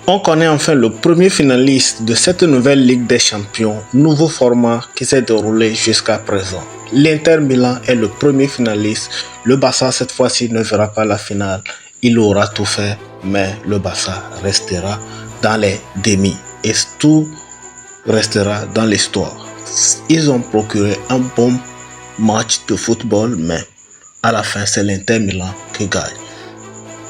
On connaît enfin le premier finaliste de cette nouvelle Ligue des Champions, nouveau format qui s'est déroulé jusqu'à présent. L'Inter Milan est le premier finaliste. Le Barça cette fois-ci ne verra pas la finale. Il aura tout fait, mais le Barça restera dans les demi et tout restera dans l'histoire. Ils ont procuré un bon match de football, mais à la fin, c'est l'Inter Milan qui gagne.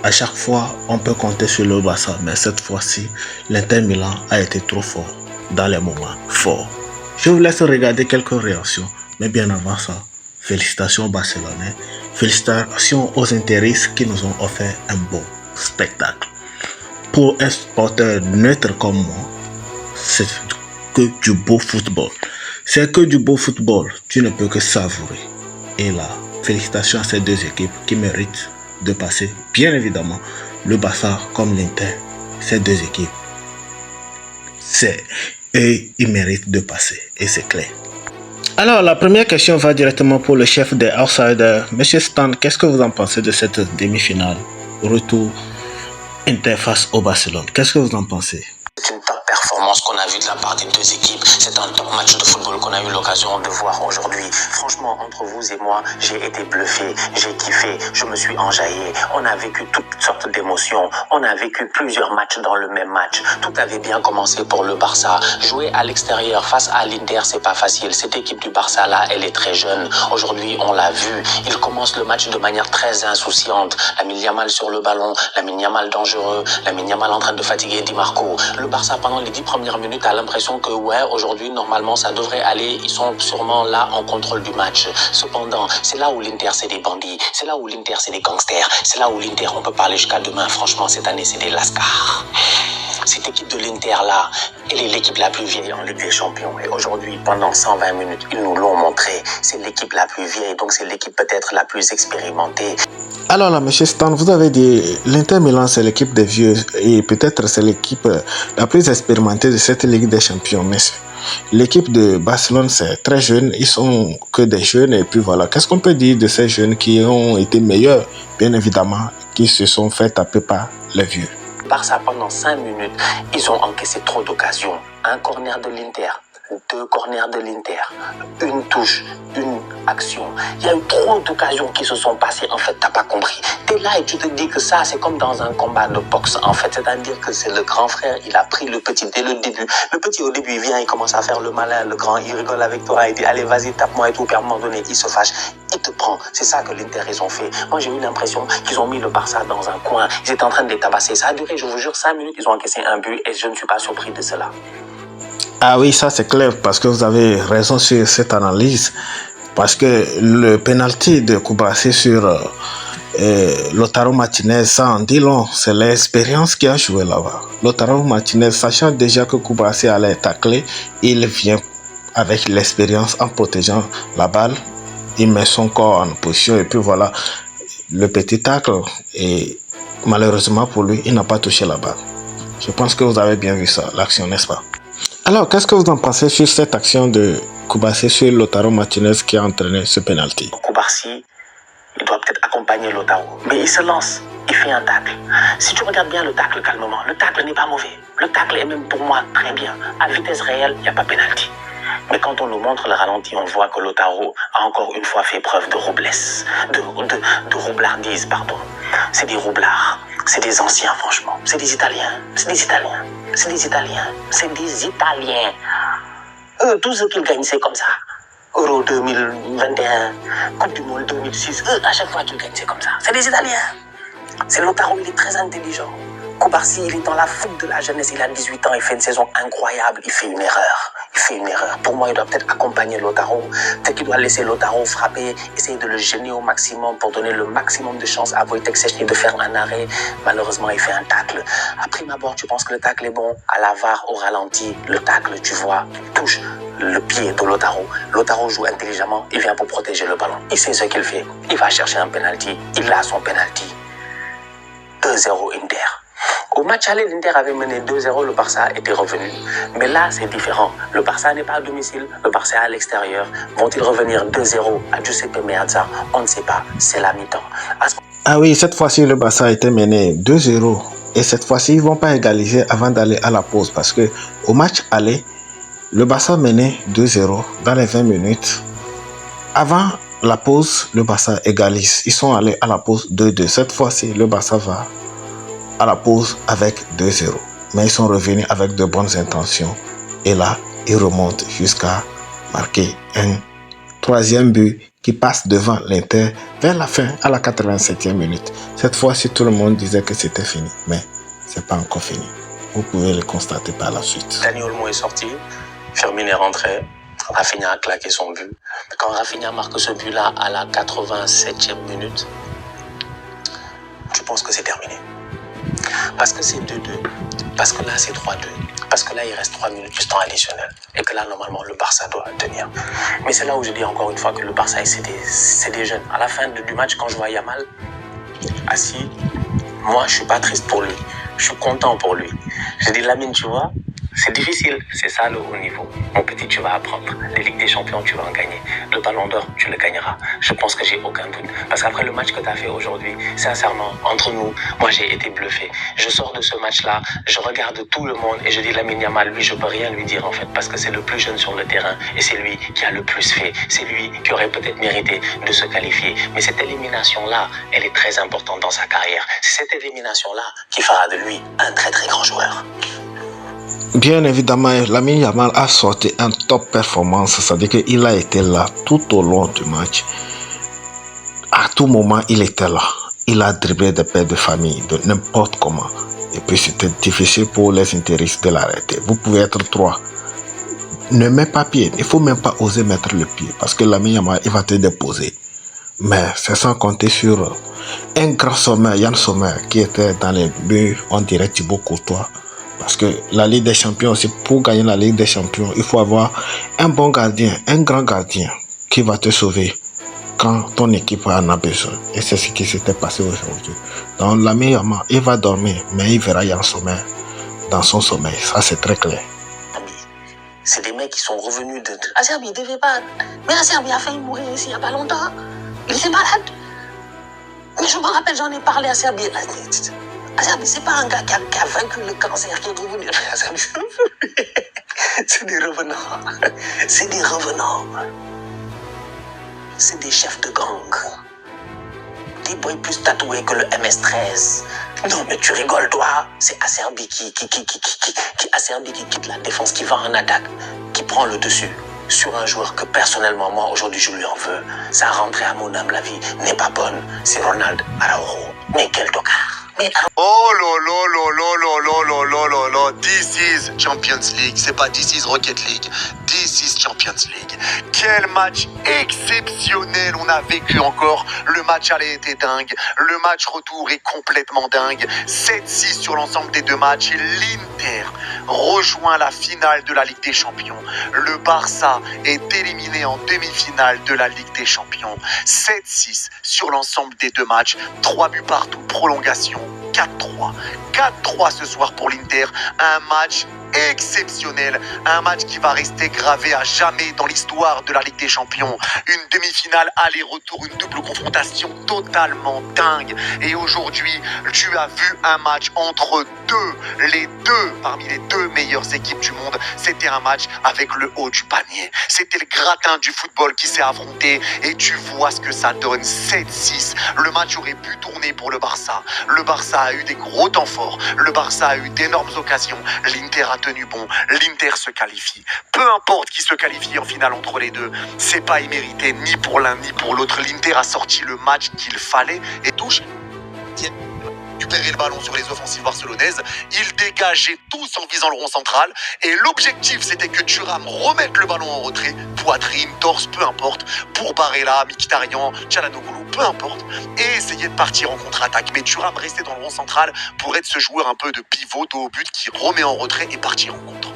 À chaque fois, on peut compter sur le Barça, mais cette fois-ci, l'Inter Milan a été trop fort dans les moments forts. Je vous laisse regarder quelques réactions, mais bien avant ça, félicitations aux Barcelonais, félicitations aux Interistes qui nous ont offert un beau spectacle. Pour un supporter neutre comme moi, c'est que du beau football. C'est que du beau football, tu ne peux que savourer. Et là, félicitations à ces deux équipes qui méritent de passer, bien évidemment, le Barça comme l'Inter, ces deux équipes, ils méritent de passer, et c'est clair. Alors, la première question va directement pour le chef des Outsiders. Monsieur Stan, qu'est-ce que vous en pensez de cette demi-finale? Retour Inter face au Barcelone. Qu'est-ce que vous en pensez? C'est une top performance qu'on a vue de la part des deux équipes. C'est un top match de football qu'on a eu l'occasion de voir aujourd'hui. Franchement, entre vous et moi, j'ai été bluffé, j'ai kiffé, je me suis enjaillé. On a vécu toutes sortes d'émotions. On a vécu plusieurs matchs dans le même match. Tout avait bien commencé pour le Barça. Jouer à l'extérieur face à l'Inter, c'est pas facile. Cette équipe du Barça là, elle est très jeune. Aujourd'hui, on l'a vu. Il commence le match de manière très insouciante. Lamine Yamal sur le ballon, Lamine Yamal dangereux, Lamine Yamal en train de fatiguer Di Marco. Le Barça, pendant les 10 premières minutes, a l'impression que ouais, aujourd'hui, normalement, ça devrait aller. Ils sont sûrement là en contrôle du match. Cependant, c'est là où l'Inter, c'est des bandits. C'est là où l'Inter, c'est des gangsters. C'est là où l'Inter, on peut parler jusqu'à demain. Franchement, cette année, c'est des lascars. Cette équipe de l'Inter là, elle est l'équipe la plus vieille en Ligue des Champions. Et aujourd'hui, pendant 120 minutes, ils nous l'ont montré. C'est l'équipe la plus vieille, donc c'est l'équipe peut-être la plus expérimentée. Alors là, monsieur Stan, vous avez dit l'Inter Milan, c'est l'équipe des vieux et peut-être c'est l'équipe la plus expérimentée de cette Ligue des Champions. Mais l'équipe de Barcelone, c'est très jeune, ils sont que des jeunes et puis voilà. Qu'est-ce qu'on peut dire de ces jeunes qui ont été meilleurs, bien évidemment, qui se sont fait taper par les vieux? Barça, pendant 5 minutes, ils ont encaissé trop d'occasions. Un corner de l'Inter, 2 corners de l'Inter, une touche, une action. Il y a eu trop d'occasions qui se sont passées. En fait, t'as pas compris. T'es là et tu te dis que ça, c'est comme dans un combat de boxe. En fait, c'est-à-dire que c'est le grand frère, il a pris le petit dès le début. Le petit, au début, il vient, il commence à faire le malin. Le grand, il rigole avec toi, il dit, allez, vas-y, tape-moi et tout. Puis à un moment donné, il se fâche. Il te prend. C'est ça que l'Inter, ils ont fait. Moi, j'ai eu l'impression qu'ils ont mis le Barça dans un coin. Ils étaient en train de les tabasser. Ça a duré, je vous jure, 5 minutes, ils ont encaissé un but et je ne suis pas surpris de cela. Ah oui, ça c'est clair parce que vous avez raison sur cette analyse. Parce que le penalty de Koubarsi sur Lautaro Martinez, ça en dit long. C'est l'expérience qui a joué là-bas. Lautaro Martinez, sachant déjà que Koubarsi allait tacler, il vient avec l'expérience en protégeant la balle. Il met son corps en position et puis voilà, le petit tacle. Et malheureusement pour lui, il n'a pas touché la balle. Je pense que vous avez bien vu ça, l'action, n'est-ce pas? Alors, qu'est-ce que vous en pensez sur cette action de Koubarsi sur Lautaro Martinez qui a entraîné ce penalty? Koubarsi, il doit peut-être accompagner Lautaro, mais il se lance, il fait un tacle. Si tu regardes bien le tacle calmement, le tacle n'est pas mauvais. Le tacle est même pour moi très bien. À vitesse réelle, il n'y a pas penalty. Mais quand on nous montre le ralenti, on voit que Lautaro a encore une fois fait preuve de roublesse, de roublardise, pardon. C'est des roublards. C'est des anciens, franchement. C'est des Italiens. C'est des Italiens. C'est des Italiens. C'est des Italiens. Eux, tout ce qu'ils gagnent, c'est comme ça. Euro 2021, Coupe du Monde 2006. Eux, à chaque fois qu'ils gagnent, c'est comme ça. C'est des Italiens. C'est Lautaro, il est très intelligent. Koubarsi, il est dans la fougue de la jeunesse. Il a 18 ans, il fait une saison incroyable. Il fait une erreur. Pour moi, il doit peut-être accompagner Lautaro. Peut-être qu'il doit laisser Lautaro frapper, essayer de le gêner au maximum pour donner le maximum de chance à Wojtek Szczęsny de faire un arrêt. Malheureusement, il fait un tacle. À prime abord, tu penses que le tacle est bon. À la VAR, au ralenti, le tacle, tu vois, touche le pied de Lautaro. Lautaro joue intelligemment. Il vient pour protéger le ballon. Il sait ce qu'il fait. Il va chercher un penalty. Il a son penalty. 2-0 Inter. Au match aller, l'Inter avait mené 2-0, le Barça était revenu. Mais là, c'est différent. Le Barça n'est pas à domicile, le Barça est à l'extérieur. Vont-ils revenir 2-0 à Giuseppe Meazza? On ne sait pas, c'est la mi-temps. Ah oui, cette fois-ci, le Barça a été mené 2-0 Et cette fois-ci, ils ne vont pas égaliser avant d'aller à la pause. Parce que au match aller, le Barça menait 2-0 dans les 20 minutes. Avant la pause, le Barça égalise. Ils sont allés à la pause 2-2. Cette fois-ci, le Barça va à la pause avec 2-0. Mais ils sont revenus avec de bonnes intentions. Et là, ils remontent jusqu'à marquer un troisième but qui passe devant l'Inter vers la fin, à la 87e minute. Cette fois-ci, tout le monde disait que c'était fini. Mais ce n'est pas encore fini. Vous pouvez le constater par la suite. Dani Olmo est sorti, Firmino est rentré, Rafinha a claqué son but. Quand Rafinha marque ce but-là à la 87e minute, tu penses que c'est terminé. Parce que c'est 2-2, parce que là c'est 3-2, parce que là il reste 3 minutes du temps additionnel et que là normalement le Barça doit tenir. Mais c'est là où je dis encore une fois que le Barça c'est des jeunes. À la fin du match, quand je vois Yamal assis, moi je suis pas triste pour lui, je suis content pour lui. Je dis Lamine, tu vois, c'est difficile, c'est ça le haut niveau. Mon petit, tu vas apprendre. Les Ligues des Champions, tu vas en gagner. Le Ballon d'Or, tu le gagneras. Je pense que j'ai aucun doute. Parce qu'après le match que tu as fait aujourd'hui, sincèrement, entre nous, moi j'ai été bluffé. Je sors de ce match-là, je regarde tout le monde et je dis Lamine Yamal, lui, je peux rien lui dire en fait, parce que c'est le plus jeune sur le terrain et c'est lui qui a le plus fait. C'est lui qui aurait peut-être mérité de se qualifier. Mais cette élimination-là, elle est très importante dans sa carrière. C'est cette élimination-là qui fera de lui un très très grand joueur. Bien évidemment, Lamine Yamal a sorti un top performance, c'est-à-dire qu'il a été là tout au long du match. À tout moment, il était là. Il a dribblé des pères de famille, de n'importe comment. Et puis c'était difficile pour les intéressés de l'arrêter. Vous pouvez être 3. Ne mets pas pied, il ne faut même pas oser mettre le pied, parce que Lamine Yamal, il va te déposer. Mais c'est sans compter sur un grand sommet, Yann Sommer, qui était dans les buts, on dirait Thibaut Courtois. Parce que la Ligue des Champions, c'est pour gagner la Ligue des Champions, il faut avoir un bon gardien, un grand gardien qui va te sauver quand ton équipe en a besoin. Et c'est ce qui s'était passé aujourd'hui. Donc Lamine Yamal, il va dormir, mais il verra Yann Sommer dans son sommeil. Ça, c'est très clair. C'est des mecs qui sont revenus de... Acerbi, il devait pas... Mais Acerbi a failli mourir ici il n'y a pas longtemps. Il était malade. Mais je me rappelle, j'en ai parlé à Acerbi. Acerbi, c'est pas un gars qui a vaincu le cancer qui est revenu. C'est des revenants. C'est des revenants. C'est des chefs de gang. Des boys plus tatoués que le MS-13. Non, mais tu rigoles, toi. C'est Acerbi qui quitte la défense, qui va en attaque, qui prend le dessus sur un joueur que personnellement, moi, aujourd'hui, je lui en veux. Ça a rentré à mon âme, la vie n'est pas bonne. C'est Ronald Araujo. Mais quel tocard. Oh lolo, this is Champions League, c'est pas this is Rocket League, this is Champions League. Quel match exceptionnel on a vécu encore, le match aller était dingue, le match retour est complètement dingue, 7-6 sur l'ensemble des deux matchs et l'Inter rejoint la finale de la Ligue des Champions. Le Barça est éliminé en demi-finale de la Ligue des Champions, 7-6 sur l'ensemble des deux matchs, 3 buts partout, prolongation. 4-3. 4-3 ce soir pour l'Inter. Un match exceptionnel. Un match qui va rester gravé à jamais dans l'histoire de la Ligue des Champions. Une demi-finale aller-retour, une double confrontation totalement dingue. Et aujourd'hui, tu as vu un match entre parmi les deux meilleures équipes du monde. C'était un match avec le haut du panier. C'était le gratin du football qui s'est affronté et tu vois ce que ça donne. 7-6. Le match aurait pu tourner pour le Barça. Le Barça a eu des gros temps forts. Le Barça a eu d'énormes occasions. L'Inter a tenu bon. L'Inter se qualifie. Peu importe qui se qualifie en finale entre les deux, c'est pas immérité ni pour l'un ni pour l'autre. L'Inter a sorti le match qu'il fallait et touche. Récupérer le ballon sur les offensives barcelonaises, ils dégageaient tous en visant le rond central et l'objectif c'était que Thuram remette le ballon en retrait, poitrine, torse, peu importe, pour Barella, Mkhitaryan, Çalhanoğlu, peu importe, et essayer de partir en contre-attaque. Mais Thuram restait dans le rond central pour être ce joueur un peu de pivot dos au but qui remet en retrait et partir en contre.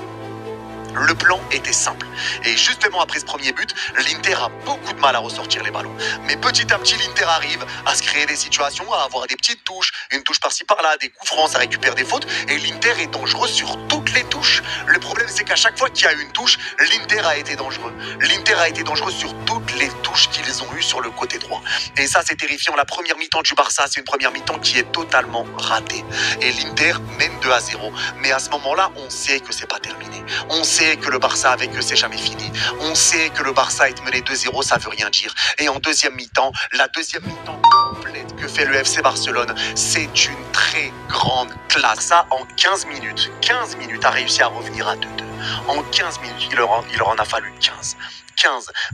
Le plan était simple. Et justement après ce premier but, l'Inter a beaucoup de mal à ressortir les ballons. Mais petit à petit, l'Inter arrive à se créer des situations, à avoir des petites touches, une touche par-ci par-là, des coups francs, ça récupère des fautes. Et l'Inter est dangereux sur toutes les touches. Le problème, c'est qu'à chaque fois qu'il y a une touche, l'Inter a été dangereux. L'Inter a été dangereux sur toutes les touches qu'ils ont eues sur le côté droit. Et ça, c'est terrifiant. La première mi-temps du Barça, c'est une première mi-temps qui est totalement ratée. Et l'Inter mène 2-0. Mais à ce moment-là, on sait que c'est pas terminé. On sait que le Barça avec eux, c'est jamais fini. On sait que le Barça est mené 2-0, ça veut rien dire. Et en deuxième mi-temps, la deuxième mi-temps complète que fait le FC Barcelone, c'est une très grande classe. Ça, en 15 minutes a réussi à revenir à 2-2. En 15 minutes, il leur en a fallu 15.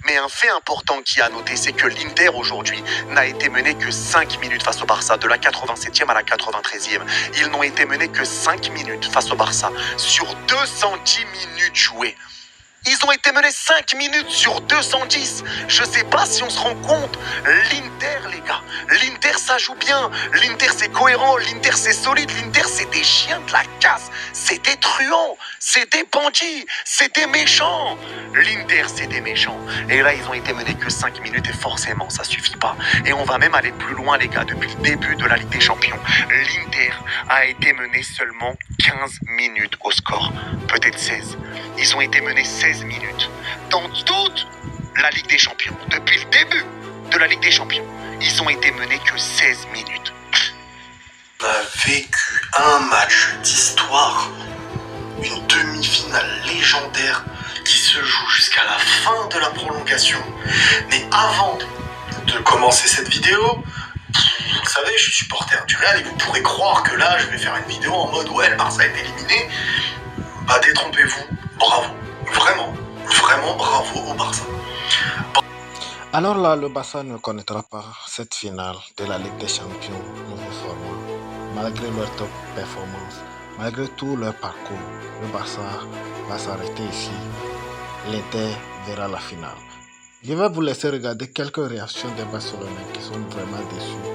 Mais un fait important qui a noté, c'est que l'Inter aujourd'hui n'a été mené que 5 minutes face au Barça, de la 87e à la 93e. Ils n'ont été menés que 5 minutes face au Barça sur 210 minutes jouées. Ils ont été menés 5 minutes sur 210. Je sais pas si on se rend compte. L'Inter, les gars. L'Inter, ça joue bien. L'Inter, c'est cohérent. L'Inter, c'est solide. L'Inter, c'est des chiens de la casse. C'est des truands. C'est des bandits. C'est des méchants. L'Inter, c'est des méchants. Et là, ils ont été menés que 5 minutes et forcément, ça suffit pas. Et on va même aller plus loin, les gars. Depuis le début de la Ligue des Champions, l'Inter a été mené seulement 15 minutes au score. Peut-être 16. Ils ont été menés 16 minutes dans toute la Ligue des Champions. Depuis le début de la Ligue des Champions, ils ont été menés que 16 minutes. On a vécu un match d'histoire, une demi-finale légendaire qui se joue jusqu'à la fin de la prolongation. Mais avant de commencer cette vidéo, vous savez, je suis supporter du Real et vous pourrez croire que là, je vais faire une vidéo en mode ouais, le Barça est éliminé. Bah détrompez-vous, bravo. Vraiment bravo au Barça. Alors là, le Barça ne connaîtra pas cette finale de la Ligue des Champions nouveau format. Malgré leur top performance, malgré tout leur parcours, le Barça va s'arrêter ici. L'Inter verra la finale. Je vais vous laisser regarder quelques réactions des Barcelonais qui sont vraiment déçus.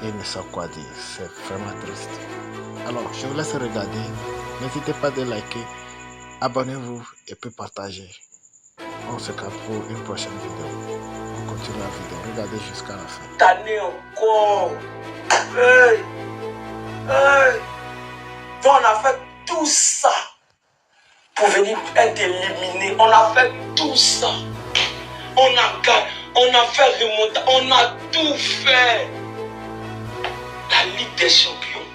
Mais ils ne savent quoi dire. C'est vraiment triste. Alors, je vous laisse regarder. N'hésitez pas de liker, abonnez-vous et puis partagez. On se capte pour une prochaine vidéo. On continue la vidéo. Regardez jusqu'à la fin. Tanné encore. Hey. On a fait tout ça pour venir être éliminé. On a fait tout ça. On a fait remonter. On a tout fait. La Ligue des Champions.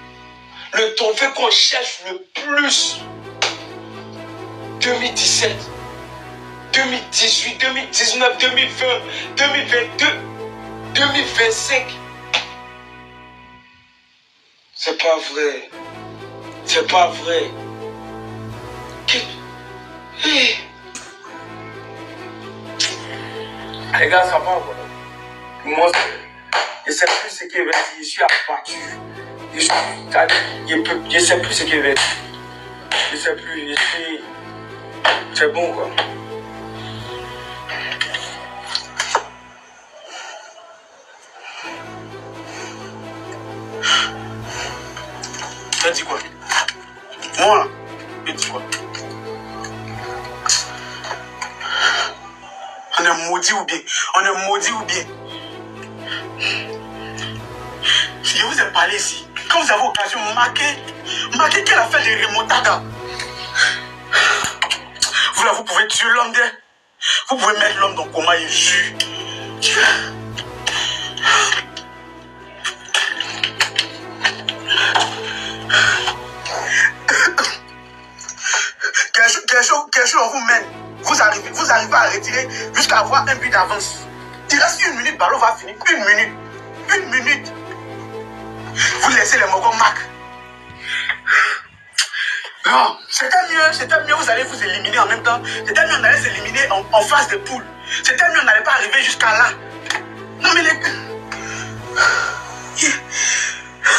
Le trophée qu'on cherche le plus. 2017, 2018, 2019, 2020, 2022, 2025. C'est pas vrai. C'est pas vrai. Hey. Les gars, ça va quoi? Moi, je sais plus ce qu'il va dire. Je suis abattu. Je sais plus ce qu'il va dire. Je sais plus. Je suis... C'est bon quoi. Tu as dit quoi? Moi, tu dis quoi? On est maudit ou bien? On est maudit ou bien? Je vous ai parlé ici. Quand vous avez occasion, marquez qu'elle a fait les remontadas. Vous là, vous pouvez tuer l'homme d'elle. Vous pouvez mettre l'homme dans le coma et jus. Quelque chose vous mène. Vous arrivez à retirer jusqu'à avoir un but d'avance. Il reste 1 minute, le ballon va finir. 1 minute. Vous laissez les mogons marquer. Non, c'était mieux, vous allez vous éliminer en même temps. C'était mieux, on allait s'éliminer en phase de poule. C'était mieux, on n'allait pas arriver jusqu'à là. Non mais les...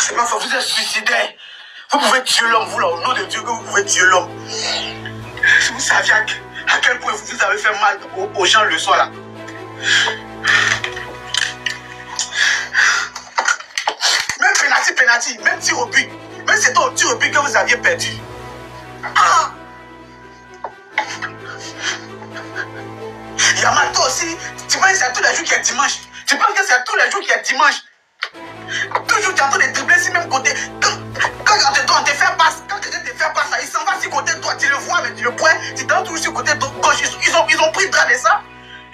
C'est ma faute, vous êtes suicidaire. Vous pouvez tuer l'homme, vous là, au nom de Dieu que vous pouvez tuer l'homme. Si vous saviez à quel point vous avez fait mal aux gens le soir là. Même penalty, même tir au but. Même c'était au tir au but que vous aviez perdu. Ah, Yamato aussi, tu penses que c'est tous les jours qu'il y a dimanche. Tu penses que c'est tous les jours qu'il y a dimanche. Toujours tu es en train de dribbler si même côté. Quand on te fait passe, quand quelqu'un te fait passe, il s'en va sur côté de toi, tu le vois, mais tu le points, tu t'en toujours sur côté de gauche. Ils ont pris drap de ça.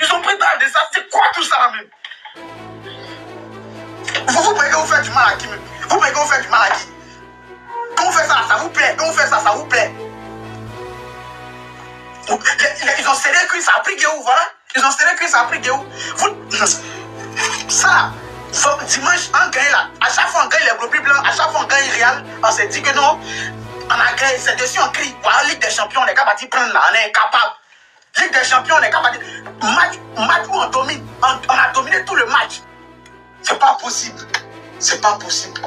Ils ont pris drap de ça. C'est quoi tout ça là même? Vous pouvez que vous faites du mal à qui même? Vous pouvez que vous faites du mal à qui? Quand vous faites ça, ça vous plaît. Quand vous faites ça, ça vous plaît. Ils ont serré que ça a pris Guéou, voilà. Ils ont serré que ça a pris Guéou. Ça, dimanche, on gagne là. À chaque fois, on gagne les brebis blancs. À chaque fois, on gagne Real. On s'est dit que non, on a gagné. C'est dessus, on crie. Voilà, Ligue des Champions, on est capable de prendre là. On est incapable. Ligue des Champions, on est capable de. Match où on domine. On a dominé tout le match. C'est pas possible. C'est pas possible.